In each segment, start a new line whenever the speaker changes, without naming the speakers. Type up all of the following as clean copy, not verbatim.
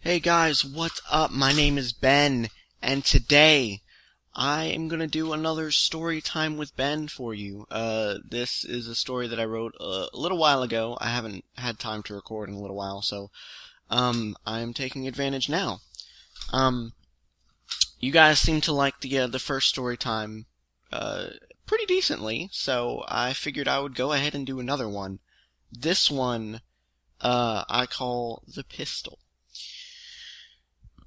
Hey guys, what's up? My name is Ben, and today I am gonna do another story time with Ben for you. This is a story that I wrote a little while ago. I haven't had time to record in a little while, so I am taking advantage now. You guys seem to like the first story time pretty decently, so I figured I would go ahead and do another one. This one I call The Pistol.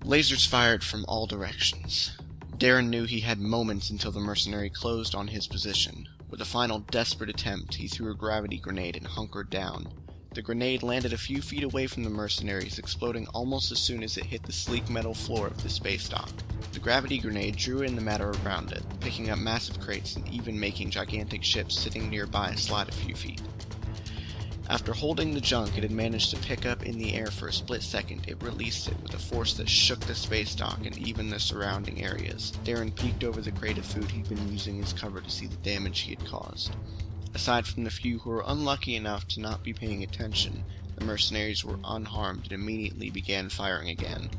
Lasers fired from all directions. Darren knew he had moments until the mercenary closed on his position. With a final desperate attempt, he threw a gravity grenade and hunkered down. The grenade landed a few feet away from the mercenaries, exploding almost as soon as it hit the sleek metal floor of the space dock. The gravity grenade drew in the matter around it, picking up massive crates and even making gigantic ships sitting nearby slide a few feet. After holding the junk it had managed to pick up in the air for a split second, it released it with a force that shook the space dock and even the surrounding areas. Darren peeked over the crate of food he'd been using as cover to see the damage he had caused. Aside from the few who were unlucky enough to not be paying attention, the mercenaries were unharmed and immediately began firing again.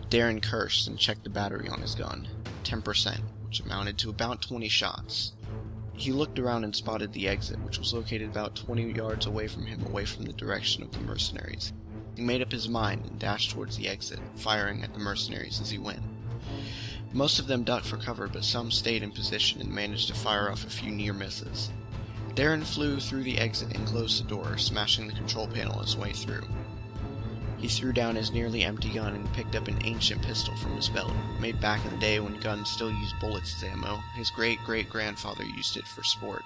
Darren cursed and checked the battery on his gun. 10%, which amounted to about 20 shots. He looked around and spotted the exit, which was located about 20 yards away from him, away from the direction of the mercenaries. He made up his mind and dashed towards the exit, firing at the mercenaries as he went. Most of them ducked for cover, but some stayed in position and managed to fire off a few near misses. Darren flew through the exit and closed the door, smashing the control panel his way through. He threw down his nearly empty gun and picked up an ancient pistol from his belt, made back in the day when guns still used bullets as ammo. His great-great-grandfather used it for sport.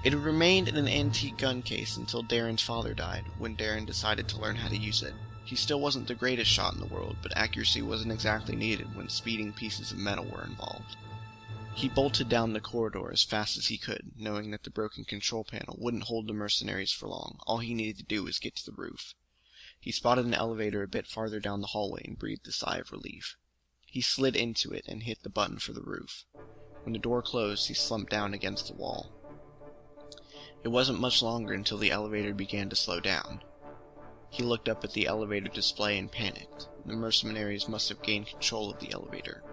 It had remained in an antique gun case until Darren's father died, when Darren decided to learn how to use it. He still wasn't the greatest shot in the world, but accuracy wasn't exactly needed when speeding pieces of metal were involved. He bolted down the corridor as fast as he could, knowing that the broken control panel wouldn't hold the mercenaries for long. All he needed to do was get to the roof. He spotted an elevator a bit farther down the hallway and breathed a sigh of relief. He slid into it and hit the button for the roof. When the door closed, he slumped down against the wall. It wasn't much longer until the elevator began to slow down. He looked up at the elevator display and panicked. The mercenaries must have gained control of the elevator.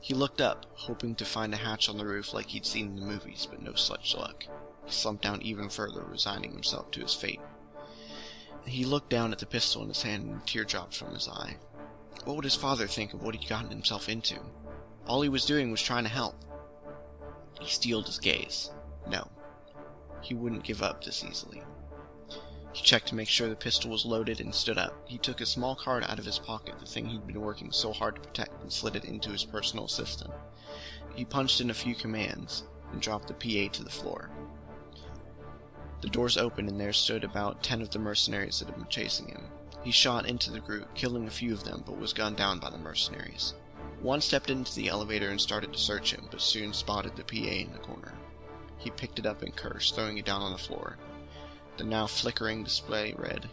He looked up, hoping to find a hatch on the roof like he'd seen in the movies, but no such luck. He slumped down even further, resigning himself to his fate. He looked down at the pistol in his hand and a tear dropped from his eye. What would his father think of what he'd gotten himself into? All he was doing was trying to help. He steeled his gaze. No, he wouldn't give up this easily. He checked to make sure the pistol was loaded and stood up. He took a small card out of his pocket, the thing he'd been working so hard to protect, and slid it into his personal assistant. He punched in a few commands and dropped the PA to the floor. The doors opened and there stood about 10 of the mercenaries that had been chasing him. He shot into the group, killing a few of them, but was gunned down by the mercenaries. One stepped into the elevator and started to search him, but soon spotted the PA in the corner. He picked it up and cursed, throwing it down on the floor. The now flickering display read,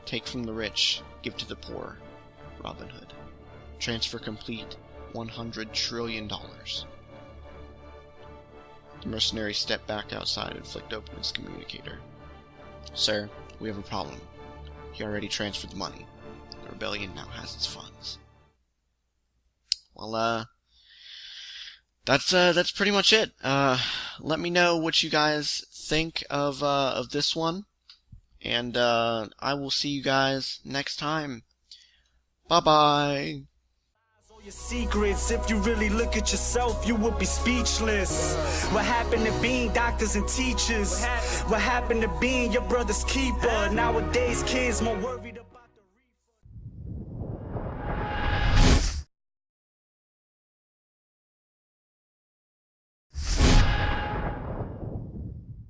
"Take from the rich, give to the poor. Robin Hood. Transfer complete. $100 trillion. The mercenary stepped back outside and flicked open his communicator. "Sir, we have a problem. He already transferred the money. The rebellion now has its funds." Well, that's pretty much it. Let me know what you guys think of this one, and I will see you guys next time. Bye-bye.
Your secrets, if you really look at yourself, you would be speechless. What happened to being doctors and teachers? What happened to being your brother's keeper? Nowadays kids more worried about